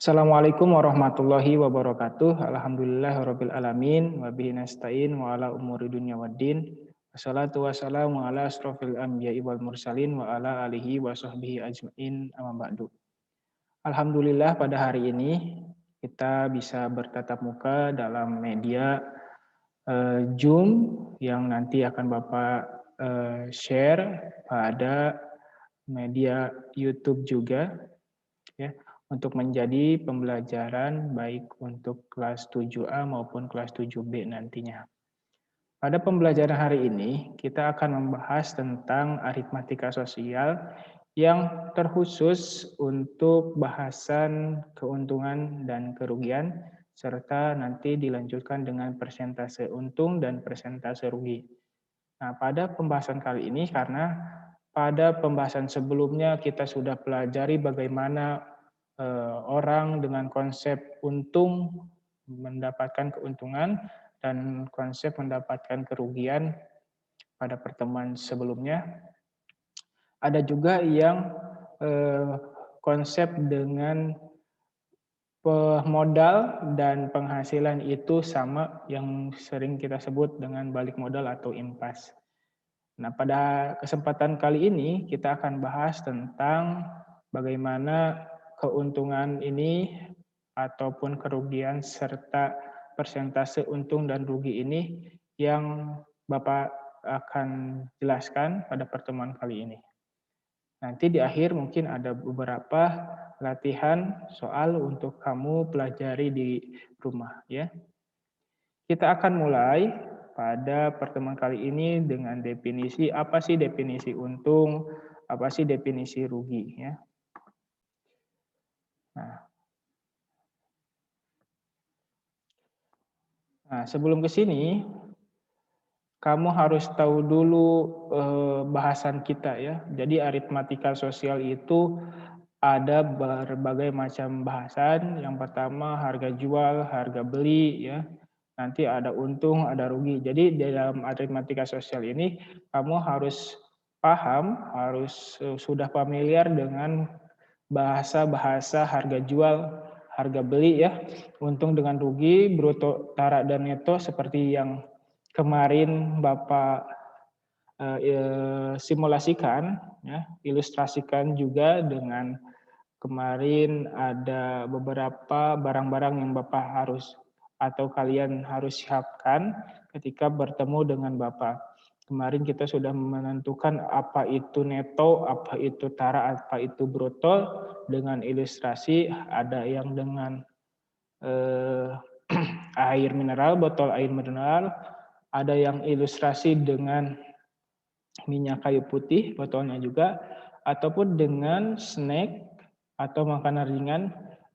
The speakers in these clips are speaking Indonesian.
Assalamualaikum warahmatullahi wabarakatuh. Alhamdulillahirabbil alamin wa bihi nasta'in wa ala umuri dunya waddin. Wassalatu wassalamu ala asrofil anbiya'i wal mursalin wa ala alihi wa sahbihi ajmain amma ba'du. Alhamdulillah pada hari ini kita bisa bertatap muka dalam media Zoom yang nanti akan Bapak share pada media YouTube juga ya, untuk menjadi pembelajaran baik untuk kelas 7A maupun kelas 7B nantinya. Pada pembelajaran hari ini, kita akan membahas tentang aritmatika sosial yang terkhusus untuk bahasan keuntungan dan kerugian, serta nanti dilanjutkan dengan persentase untung dan persentase rugi. Nah, pada pembahasan kali ini, karena pada pembahasan sebelumnya kita sudah pelajari bagaimana orang dengan konsep untung mendapatkan keuntungan dan konsep mendapatkan kerugian pada pertemuan sebelumnya. Ada juga yang konsep dengan modal dan penghasilan itu sama, yang sering kita sebut dengan balik modal atau impas. Nah, pada kesempatan kali ini kita akan bahas tentang bagaimana keuntungan ini ataupun kerugian serta persentase untung dan rugi ini yang Bapak akan jelaskan pada pertemuan kali ini. Nanti di akhir mungkin ada beberapa latihan soal untuk kamu pelajari di rumah ya. Kita akan mulai pada pertemuan kali ini dengan definisi, apa sih definisi untung, apa sih definisi rugi ya. Nah, sebelum ke sini kamu harus tahu dulu bahasan kita ya. Jadi aritmatika sosial itu ada berbagai macam bahasan. Yang pertama harga jual, harga beli ya. Nanti ada untung, ada rugi. Jadi dalam aritmatika sosial ini kamu harus paham, harus sudah familiar dengan bahasa-bahasa harga jual, harga beli ya, untung dengan rugi, bruto, tara, dan neto seperti yang kemarin Bapak simulasikan, ya, ilustrasikan juga dengan kemarin ada beberapa barang-barang yang Bapak harus atau kalian harus siapkan ketika bertemu dengan Bapak. Kemarin kita sudah menentukan apa itu neto, apa itu tara, apa itu bruto dengan ilustrasi, ada yang dengan air mineral, botol air mineral, ada yang ilustrasi dengan minyak kayu putih, botolnya juga, ataupun dengan snack atau makanan ringan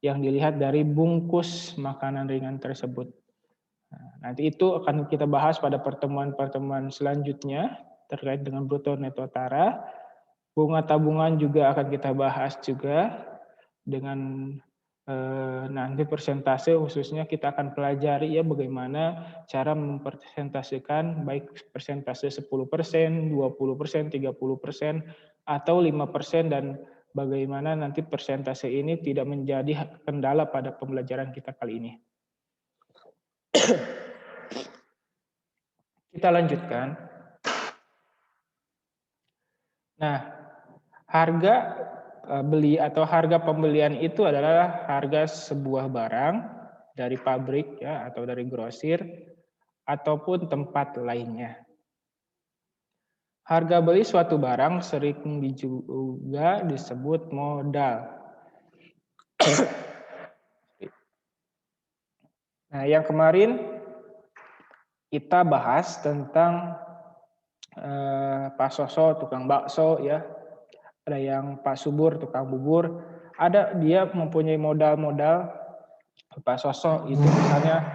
yang dilihat dari bungkus makanan ringan tersebut. Nah, nanti itu akan kita bahas pada pertemuan-pertemuan selanjutnya terkait dengan bruto neto tara. Bunga tabungan juga akan kita bahas juga dengan nanti persentase, khususnya kita akan pelajari ya bagaimana cara mempersentasekan baik persentase 10%, 20%, 30%, atau 5%, dan bagaimana nanti persentase ini tidak menjadi kendala pada pembelajaran kita kali ini. Kita lanjutkan. Nah, harga beli atau harga pembelian itu adalah harga sebuah barang dari pabrik ya atau dari grosir ataupun tempat lainnya. Harga beli suatu barang sering juga disebut modal. Nah, yang kemarin kita bahas tentang Pak Soso tukang bakso ya. Ada yang Pak Subur tukang bubur, ada dia mempunyai modal-modal. Pak Soso itu misalnya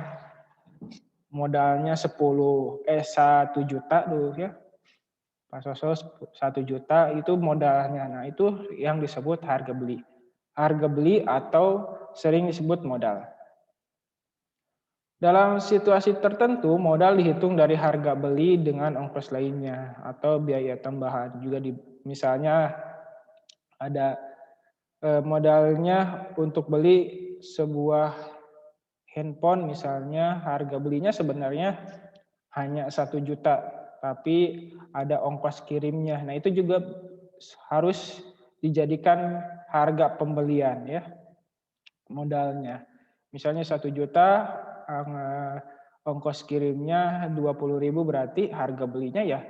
modalnya 1 juta dulu ya. Pak Soso 1 juta itu modalnya. Nah, itu yang disebut harga beli. Harga beli atau sering disebut modal. Dalam situasi tertentu, modal dihitung dari harga beli dengan ongkos lainnya atau biaya tambahan. Juga misalnya ada modalnya untuk beli sebuah handphone misalnya harga belinya sebenarnya hanya 1 juta, tapi ada ongkos kirimnya. Nah, itu juga harus dijadikan harga pembelian ya, modalnya. Misalnya 1 juta, ongkos kirimnya 20.000, berarti harga belinya ya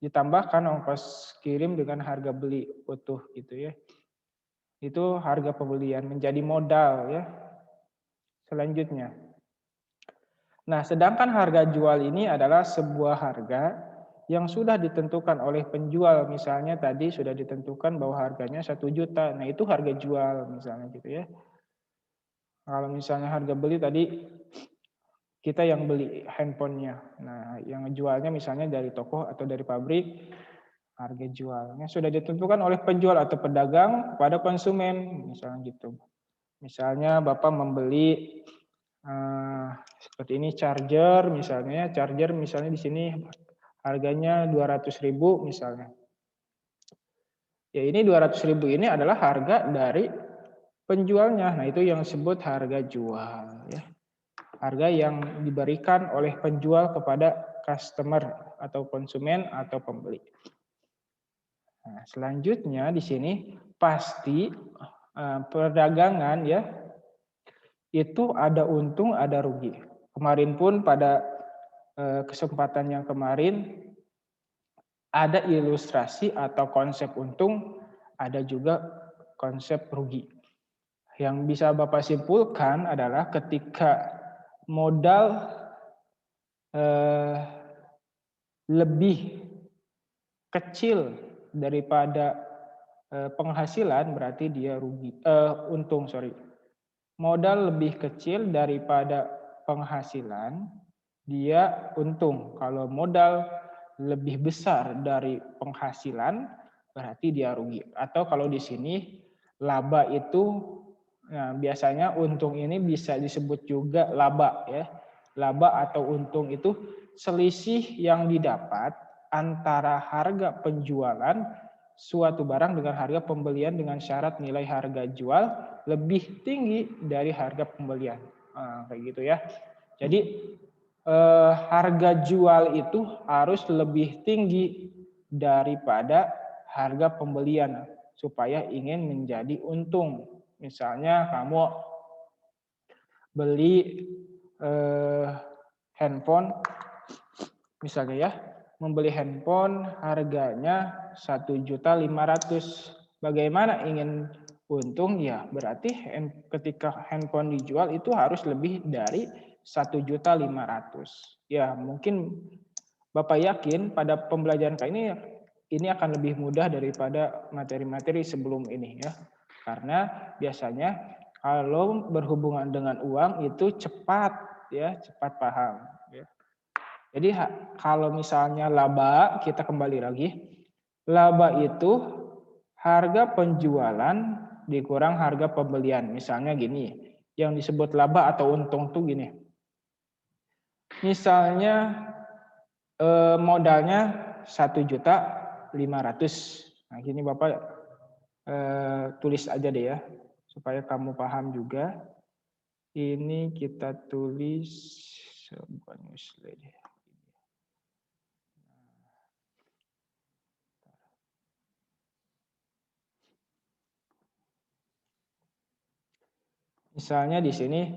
ditambahkan ongkos kirim dengan harga beli utuh gitu ya. Itu harga pembelian menjadi modal ya. Selanjutnya. Nah, sedangkan harga jual ini adalah sebuah harga yang sudah ditentukan oleh penjual. Misalnya tadi sudah ditentukan bahwa harganya 1 juta. Nah, itu harga jual misalnya gitu ya. Kalau misalnya harga beli tadi kita yang beli handphonenya. Nah, yang jualnya misalnya dari toko atau dari pabrik, harga jualnya sudah ditentukan oleh penjual atau pedagang kepada konsumen, misalnya gitu. Misalnya Bapak membeli seperti ini charger misalnya di sini harganya 200.000 misalnya. Ya, ini 200.000 ini adalah harga dari penjualnya. Nah, itu yang disebut harga jual ya. Harga yang diberikan oleh penjual kepada customer atau konsumen atau pembeli. Nah, selanjutnya di sini pasti perdagangan ya itu ada untung, ada rugi. Kemarin pun pada kesempatan yang kemarin ada ilustrasi atau konsep untung, ada juga konsep rugi. Yang bisa Bapak simpulkan adalah ketika modal lebih kecil daripada penghasilan, berarti dia rugi. Untung, sorry. Modal lebih kecil daripada penghasilan, dia untung. Kalau modal lebih besar dari penghasilan, berarti dia rugi. Atau kalau di sini laba itu, nah biasanya untung ini bisa disebut juga laba ya. Laba atau untung itu selisih yang didapat antara harga penjualan suatu barang dengan harga pembelian dengan syarat nilai harga jual lebih tinggi dari harga pembelian. Nah, kayak gitu ya. Jadi harga jual itu harus lebih tinggi daripada harga pembelian supaya ingin menjadi untung. Misalnya kamu beli handphone misalnya ya, membeli handphone harganya 1.500.000. Bagaimana ingin untung? Ya, berarti ketika handphone dijual itu harus lebih dari 1.500.000. Ya, mungkin Bapak yakin pada pembelajaran kali ini akan lebih mudah daripada materi-materi sebelum ini ya. Karena biasanya kalau berhubungan dengan uang itu cepat ya, cepat paham ya. Jadi kalau misalnya laba, kita kembali lagi. Laba itu harga penjualan dikurang harga pembelian. Misalnya gini, yang disebut laba atau untung tuh gini. Misalnya modalnya 1.500.000. Nah, gini Bapak tulis aja deh ya, supaya kamu paham juga. Ini kita tulis sebuah newsletter. Misalnya di sini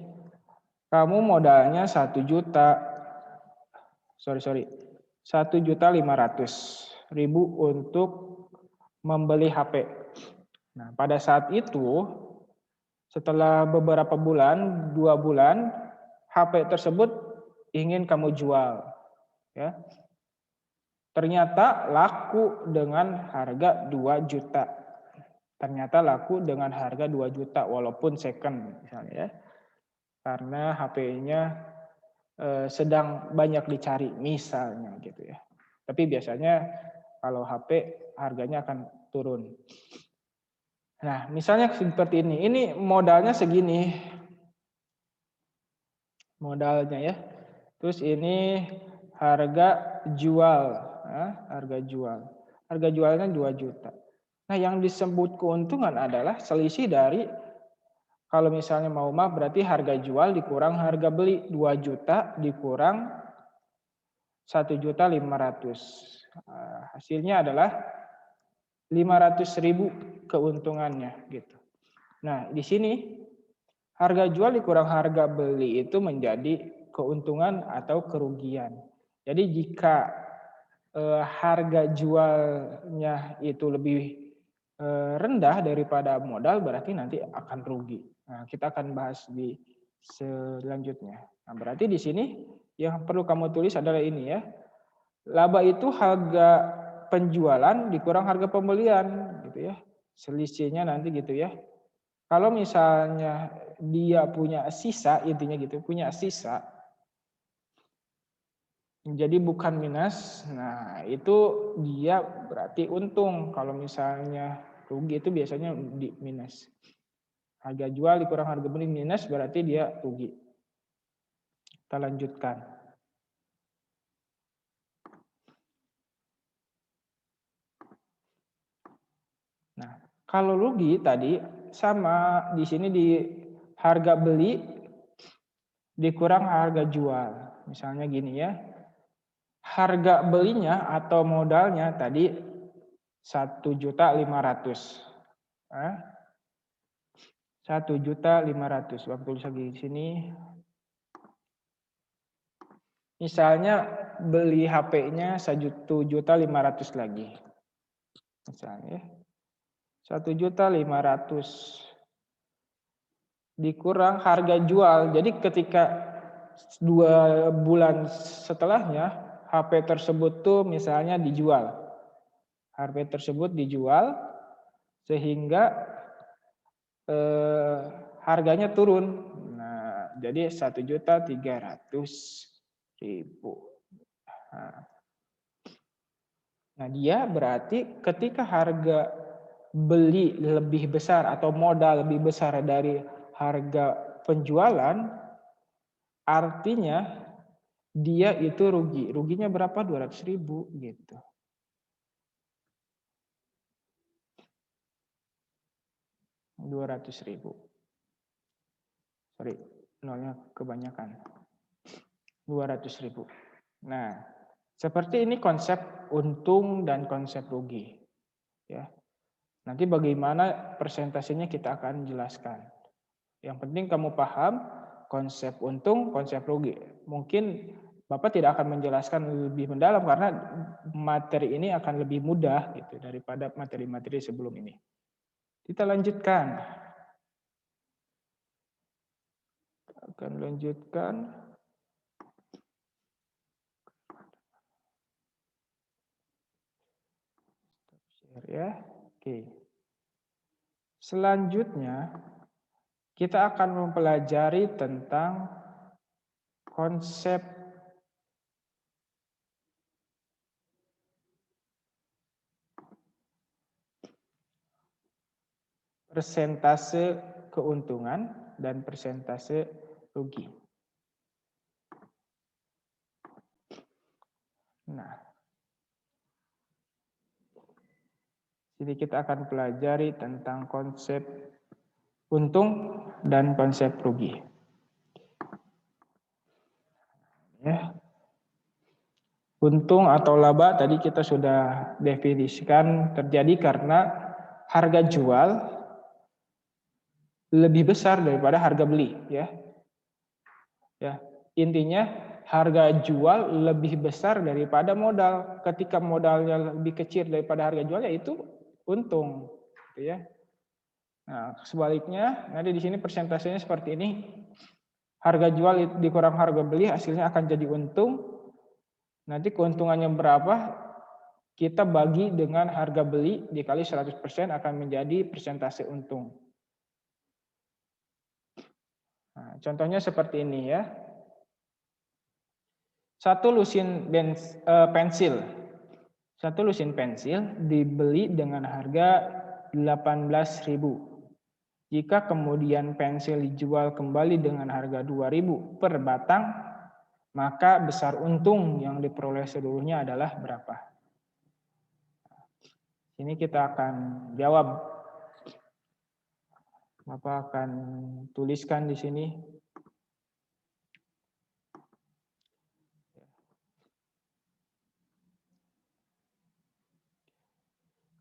kamu modalnya 1.500.000 untuk membeli HP. Nah, pada saat itu setelah beberapa bulan, 2 bulan, HP tersebut ingin kamu jual. Ya. Ternyata laku dengan harga 2 juta. Ternyata laku dengan harga 2 juta walaupun second misalnya ya. Karena HP-nya sedang banyak dicari misalnya gitu ya. Tapi biasanya kalau HP harganya akan turun. Nah, misalnya seperti ini. Ini modalnya segini. Modalnya ya. Terus ini harga jual, harga jual. Harga jualnya 2 juta. Nah, yang disebut keuntungan adalah selisih dari Kalau misalnya mau maaf berarti harga jual dikurang harga beli. 2 juta dikurang 1.500.000. Hasilnya adalah 500.000 keuntungannya gitu. Nah, di sini harga jual dikurang harga beli itu menjadi keuntungan atau kerugian. Jadi jika harga jualnya itu lebih rendah daripada modal, berarti nanti akan rugi. Nah, kita akan bahas di selanjutnya. Nah, berarti di sini yang perlu kamu tulis adalah ini ya. Laba itu harga penjualan dikurang harga pembelian gitu ya. Selisihnya nanti gitu ya. Kalau misalnya dia punya sisa, intinya gitu, punya sisa, jadi bukan minus, nah itu dia berarti untung. Kalau misalnya rugi itu biasanya di minus. Harga jual dikurang harga beli minus berarti dia rugi. Kita lanjutkan. Nah, kalau rugi tadi sama di sini di harga beli dikurang harga jual. Misalnya gini ya. Harga belinya atau modalnya tadi 1.500.000. 1.500.000. Waktu tulis lagi di sini. Misalnya beli HP-nya 1.500.000 lagi. Misalnya 1.500.000 dikurang harga jual. Jadi ketika 2 bulan setelahnya HP tersebut tuh misalnya dijual. HP tersebut dijual sehingga harganya turun. Nah, jadi 1.300.000. Nah, dia berarti ketika harga beli lebih besar atau modal lebih besar dari harga penjualan, artinya dia itu rugi. Ruginya berapa? 200.000 gitu. $200.000. Sorry, nolnya kebanyakan. 200.000. Nah, seperti ini konsep untung dan konsep rugi. Ya. Nanti bagaimana persentasenya kita akan jelaskan. Yang penting kamu paham konsep untung, konsep rugi. Mungkin Bapak tidak akan menjelaskan lebih mendalam karena materi ini akan lebih mudah gitu daripada materi-materi sebelum ini. Kita lanjutkan. Akan lanjutkan. Share ya. Oke. Selanjutnya kita akan mempelajari tentang konsep persentase keuntungan dan persentase rugi. Nah, jadi kita akan pelajari tentang konsep untung dan konsep rugi. Ya. Untung atau laba tadi kita sudah definisikan terjadi karena harga jual lebih besar daripada harga beli, ya. Ya, intinya harga jual lebih besar daripada modal. Ketika modalnya lebih kecil daripada harga jual, ya itu untung, gitu ya. Nah, sebaliknya, nanti di sini persentasenya seperti ini. Harga jual dikurang harga beli, hasilnya akan jadi untung. Nanti keuntungannya berapa? Kita bagi dengan harga beli dikali 100% akan menjadi persentase untung. Nah, contohnya seperti ini ya. Satu lusin pensil. Satu lusin pensil dibeli dengan harga 18.000. Jika kemudian pensil dijual kembali dengan harga 2.000 per batang, maka besar untung yang diperoleh seluruhnya adalah berapa? Ini kita akan jawab. Bapak akan tuliskan di sini.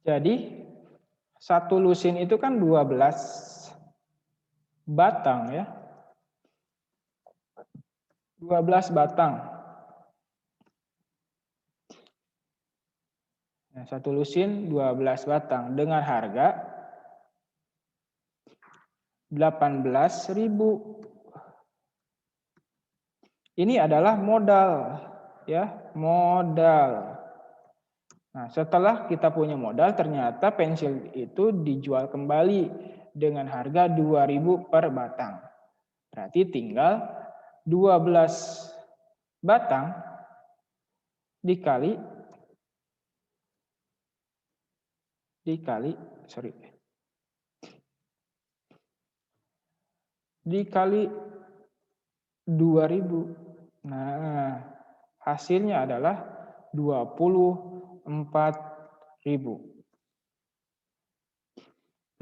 Jadi, satu lusin itu kan 12 batang ya. 12 batang. Nah, satu lusin 12 batang dengan harga 18.000. Ini adalah modal ya, modal. Nah, setelah kita punya modal, ternyata pensil itu dijual kembali dengan harga 2.000 per batang. Berarti tinggal 12 batang dikali 2.000. Nah, hasilnya adalah 24.000.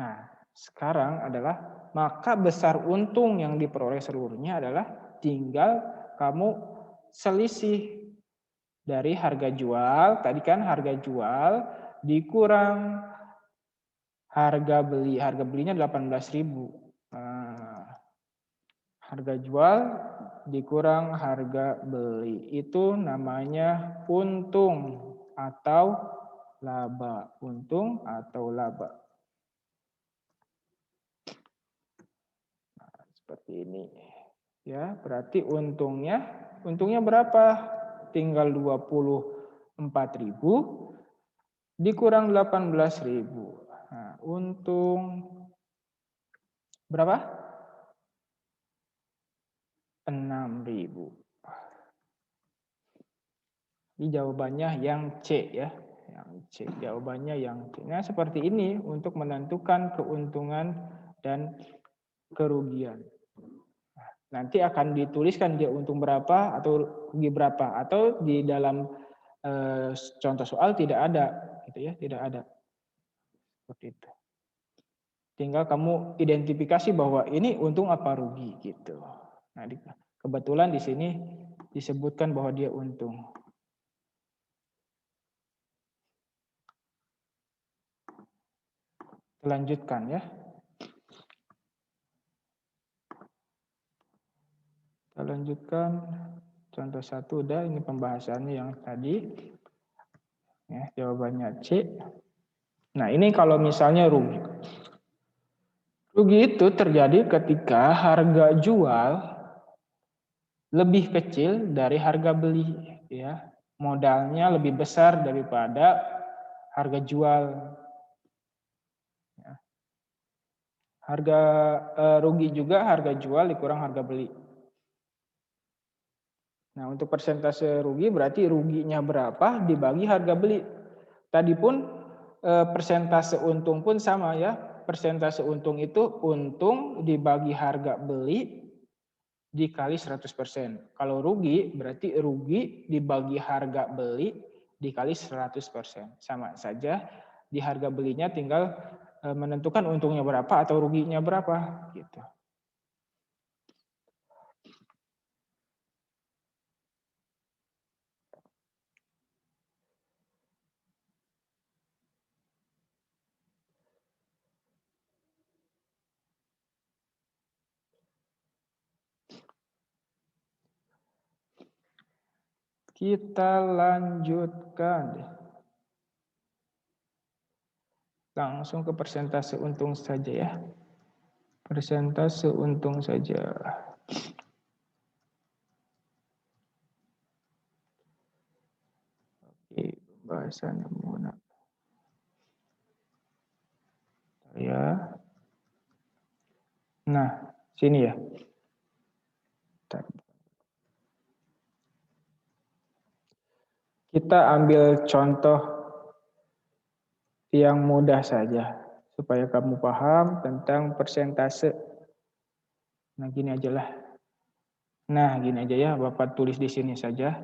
Nah, sekarang adalah maka besar untung yang diperoleh seluruhnya adalah tinggal kamu selisih dari harga jual. Tadi kan harga jual dikurang harga beli. Harga belinya 18.000. Nah, harga jual dikurang harga beli. Itu namanya untung atau laba. Untung atau laba. Nah, seperti ini. Ya, berarti untungnya berapa? Tinggal 24.000 dikurang 18.000. Nah, untung berapa? 6.000. Ini jawabannya yang C ya. Yang C, jawabannya yang C. Nah, seperti ini untuk menentukan keuntungan dan kerugian. Nanti akan dituliskan dia untung berapa atau rugi berapa, atau di dalam contoh soal tidak ada gitu ya, tidak ada. Seperti itu. Tinggal kamu identifikasi bahwa ini untung apa rugi gitu. Nah, kebetulan di sini disebutkan bahwa dia untung. Lanjutkan ya. Kita lanjutkan. Contoh 1 udah, ini pembahasannya yang tadi. Ya, jawabannya C. Nah, ini kalau misalnya rugi. Rugi itu terjadi ketika harga jual lebih kecil dari harga beli, ya. Modalnya lebih besar daripada harga jual. Ya. Harga rugi juga harga jual dikurang harga beli. Nah, untuk persentase rugi berarti ruginya berapa dibagi harga beli. Tadi pun persentase untung pun sama ya. Persentase untung itu untung dibagi harga beli dikali 100%. Kalau rugi berarti rugi dibagi harga beli dikali 100%. Sama saja, di harga belinya tinggal menentukan untungnya berapa atau ruginya berapa gitu. Kita lanjutkan. Langsung ke persentase untung saja ya. Persentase untung saja. Oke, pembahasannya menggunakan ya. Nah, sini ya. Kita ambil contoh yang mudah saja supaya kamu paham tentang persentase. Nah, gini aja lah. Nah, gini aja ya, Bapak tulis di sini saja.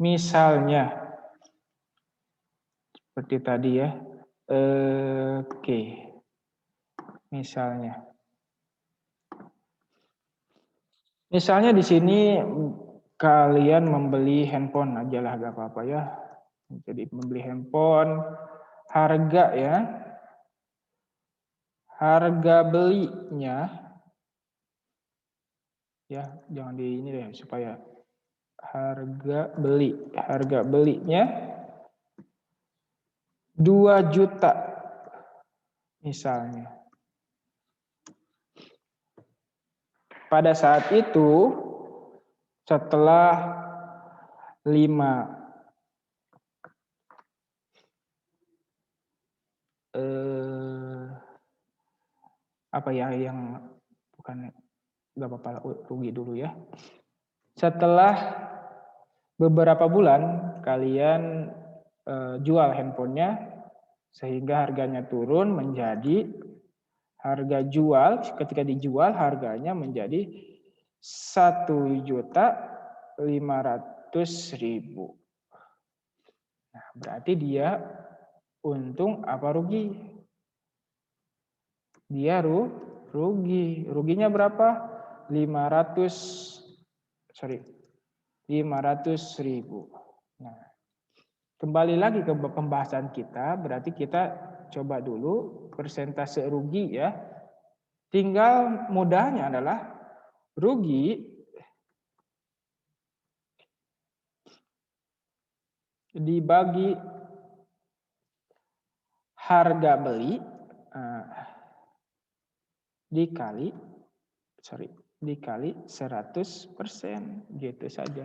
Misalnya seperti tadi ya. Oke. Misalnya Misalnya di sini kalian membeli handphone aja lah, gak apa-apa ya. Jadi membeli handphone, harga ya, harga belinya ya, jangan di ini deh supaya harga belinya 2 juta misalnya. Pada saat itu setelah 5 apa ya yang bukan, nggak apa-apa rugi dulu ya. Setelah beberapa bulan kalian jual handphonenya sehingga harganya turun menjadi harga jual, ketika dijual harganya menjadi 1.500.000. Nah, berarti dia untung apa rugi? Dia rugi. Ruginya berapa? 500.000. Nah, kembali lagi ke pembahasan kita, berarti kita coba dulu persentase rugi ya. Tinggal mudahnya adalah rugi dibagi harga beli dikali 100%, gitu saja.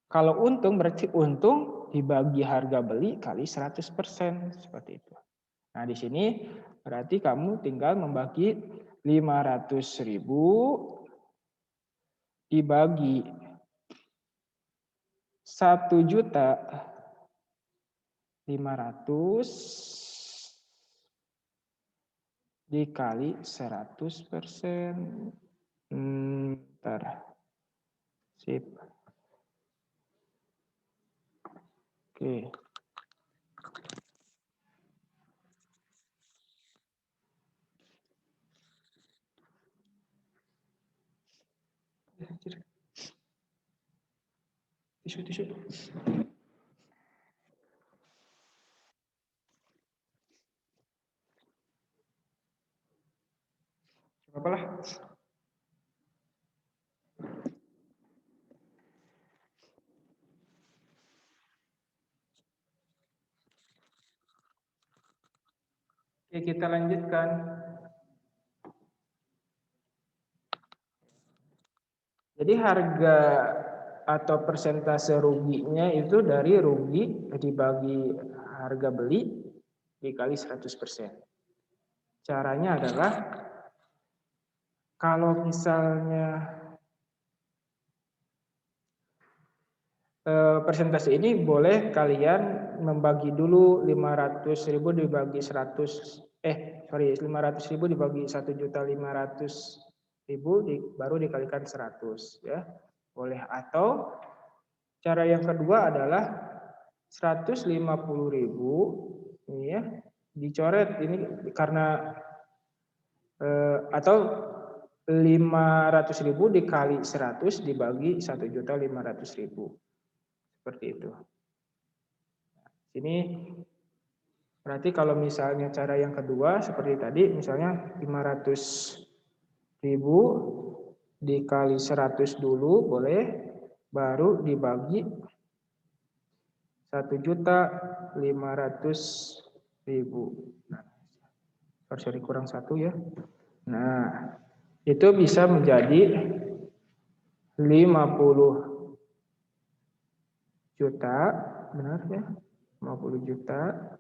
Kalau untung berarti untung dibagi harga beli kali 100%, seperti itu. Nah, di sini berarti kamu tinggal membagi 500.000 dibagi 1.500.000 dikali 100%. Bentar. Sip. Oke. Tisu. Apalah. Oke, kita lanjutkan. Jadi harga atau persentase ruginya itu dari rugi dibagi harga beli dikali 100%. Caranya adalah kalau misalnya persentase ini boleh kalian membagi dulu 500.000 dibagi 500.000 dibagi 1.500.000 baru dikalikan 100 ya. Boleh, atau cara yang kedua adalah 150.000 ini ya, dicoret ini karena atau 500.000 dikali 100 dibagi 1.500.000. Seperti itu. Ini berarti kalau misalnya cara yang kedua seperti tadi, misalnya 500.000 dikali 100 dulu boleh, baru dibagi 1.500.000. Nah, sorry kurang 1 ya. Nah, itu bisa menjadi 50 juta, benar ya? 50 juta.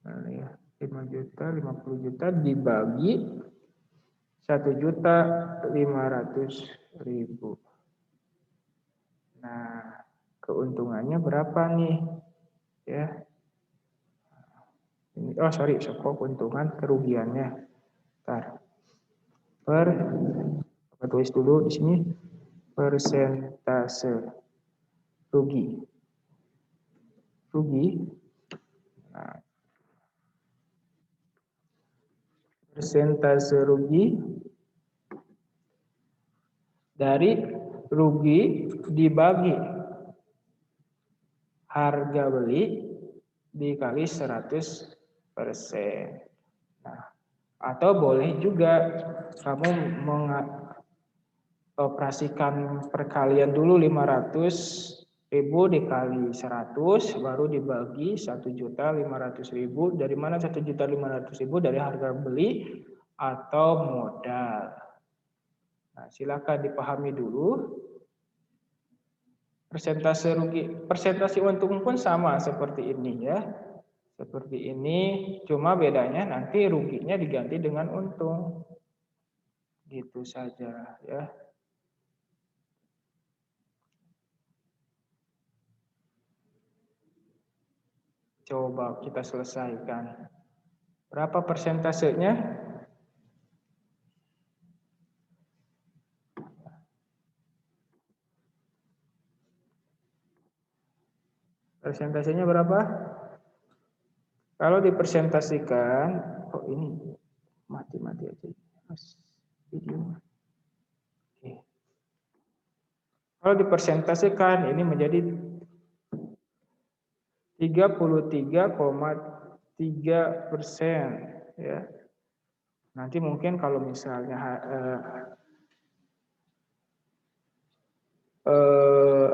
Nah, ya, 5 juta, 50 juta dibagi 1.500.000. Nah, keuntungannya berapa nih? Ya. Ini, keuntungan kerugiannya. Bentar. Tulis dulu di sini persentase rugi. Nah, persentase rugi dari rugi dibagi harga beli dikali 100%. Nah, atau boleh juga kamu mengoperasikan perkalian dulu 500.000 dikali 100 baru dibagi 1.500.000. Dari mana 1.500.000? Dari harga beli atau modal. Nah, silakan dipahami dulu. Persentase rugi, persentase untung pun sama seperti ini ya. Seperti ini, cuma bedanya nanti ruginya diganti dengan untung. Gitu saja ya. Coba kita selesaikan. Berapa persentasenya? Persentasenya berapa? Kalau dipersentasikan, oh ini mati aja. Video. Oke. Kalau dipersentasikan ini menjadi 33,3% ya. Nanti mungkin kalau misalnya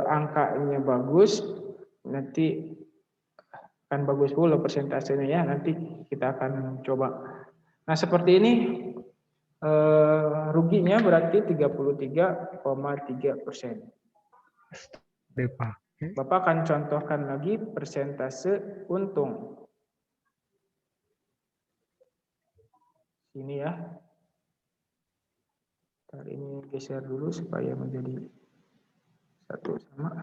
angkanya bagus, nanti akan bagus pula persentasenya ya. Nanti kita akan coba. Nah seperti ini ruginya berarti 33,3%. Bapak akan contohkan lagi persentase untung. Ini ya. Ntar ini geser dulu supaya menjadi satu sama.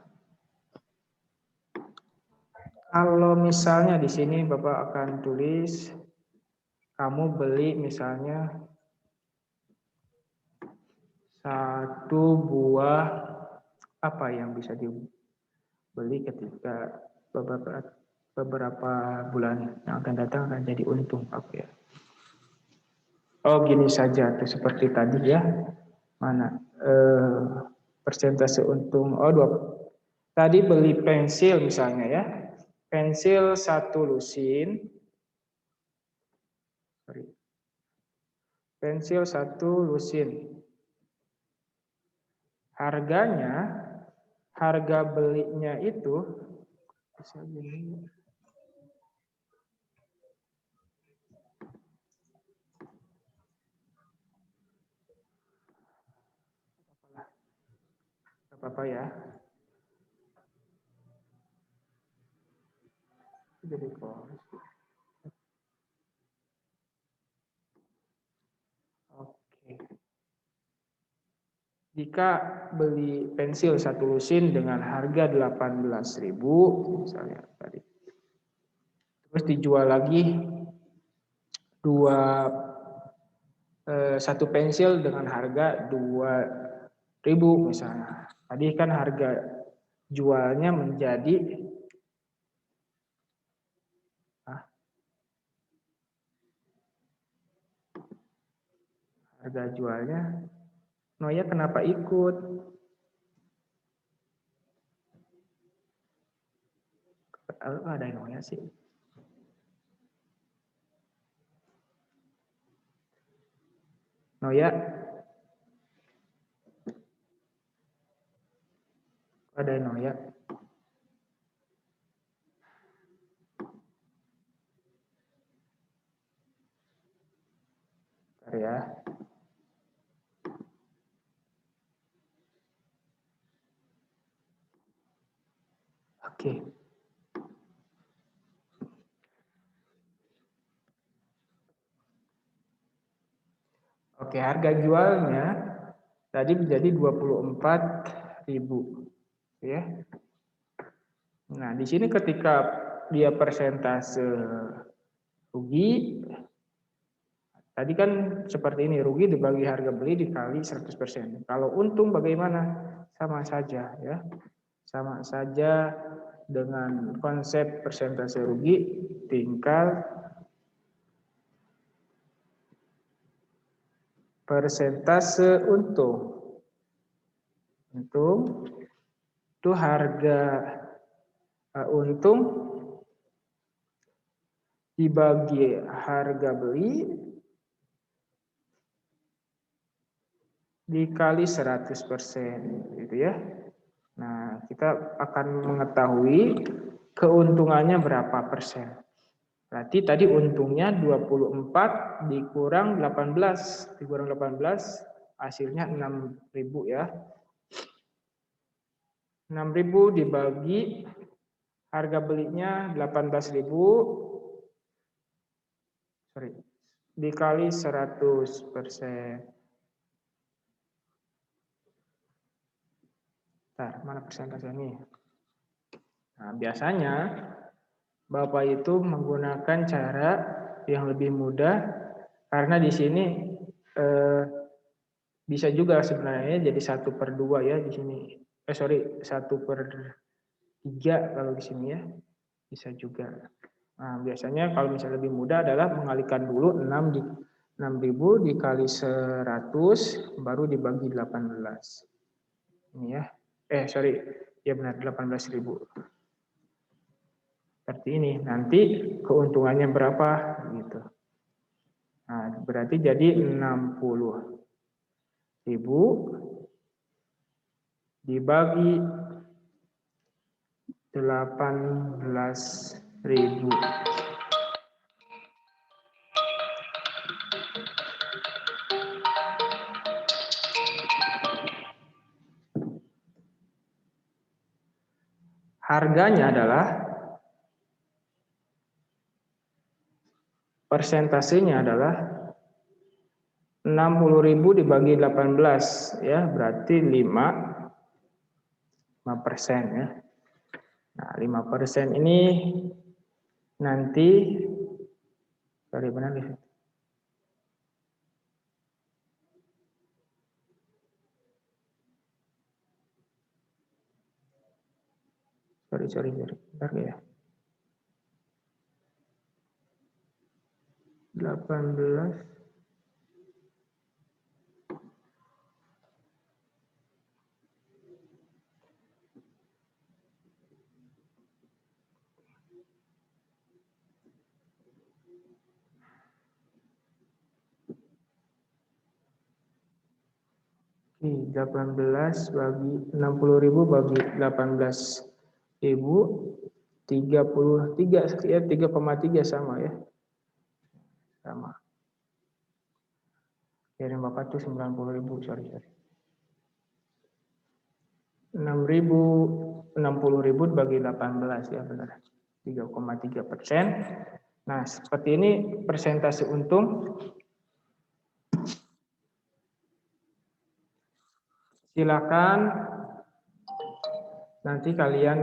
Kalau misalnya di sini Bapak akan tulis kamu beli misalnya 1 buah apa yang bisa dibeli ketika beberapa bulan yang akan datang akan jadi untung. Oke. Oh gini saja tuh seperti tadi ya. Mana persentase untung? Oh 2. Tadi beli pensil misalnya ya. Pensil 1 lusin. Pensil 1 lusin. Harganya, harga belinya itu bisa gini. Apa-apa ya. Jadi Oke. Jika beli pensil 1 lusin dengan harga 18.000 misalnya tadi. Terus dijual lagi 1 pensil dengan harga 2.000 misalnya. Tadi kan harga jualnya menjadi harga jualnya Noya kenapa ikut? Ada Noya sih. Noya. Ada Noya. Bentar ya. Oke. Oke, harga jualnya tadi menjadi 24.000 ya. Nah, di sini ketika dia persentase rugi tadi kan seperti ini, rugi dibagi harga beli dikali 100%. Kalau untung bagaimana? Sama saja ya. Sama saja dengan konsep persentase rugi tinggal persentase untung. Untung itu harga untung dibagi harga beli dikali 100%, gitu ya. Nah, kita akan mengetahui keuntungannya berapa persen. Berarti tadi untungnya 24 dikurang 18, hasilnya 6.000 ya. 6.000 dibagi harga belinya 18.000, dikali 100%. Mana persentase ini? Nah, biasanya Bapak itu menggunakan cara yang lebih mudah, karena di sini bisa juga sebenarnya jadi 1/2 ya di sini. 1/3 kalau di sini ya, bisa juga. Nah, biasanya kalau misalnya lebih mudah adalah mengalihkan dulu 6.000 dikali 100 baru dibagi 18. Ini ya. Ya benar 18.000. Seperti ini. Nanti keuntungannya berapa gitu. Nah, berarti jadi 60.000 dibagi 18.000. Harganya adalah, persentasenya adalah 60.000 dibagi 18 ya, berarti 5% ya. Nah, 5% ini nanti benar nih. Sorry. Bentar ya. 18 bagi 60.000 bagi 18.000, 33 ya, 3,3 sama ya. Sama. Kirim Bapak tuh 90.000, sorry. 60.000 bagi 18 ya, benar. 3,3%. Nah, seperti ini persentase untung. Silakan nanti kalian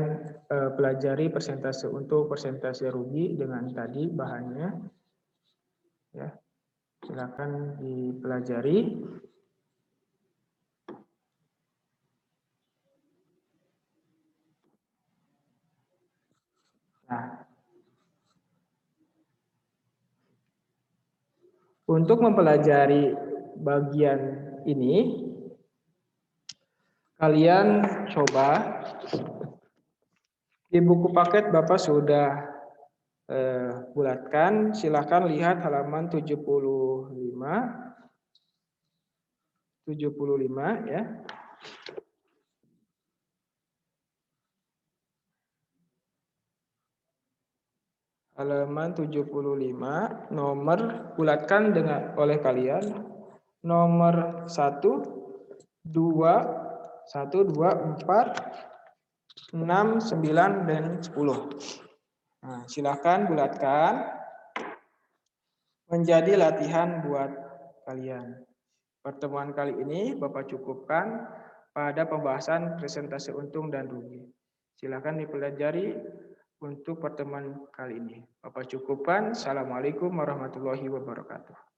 pelajari persentase untung, persentase rugi dengan tadi bahannya. Ya. Silakan dipelajari. Nah, untuk mempelajari bagian ini, kalian coba di buku paket Bapak sudah bulatkan. Silakan lihat halaman 75 ya. Halaman 75, nomor bulatkan oleh kalian nomor 1, 2, 4, 6, 9, dan 10. Nah, silakan bulatkan, menjadi latihan buat kalian. Pertemuan kali ini Bapak cukupkan pada pembahasan presentase untung dan rugi. Silakan dipelajari untuk pertemuan kali ini. Bapak cukupkan. Assalamualaikum warahmatullahi wabarakatuh.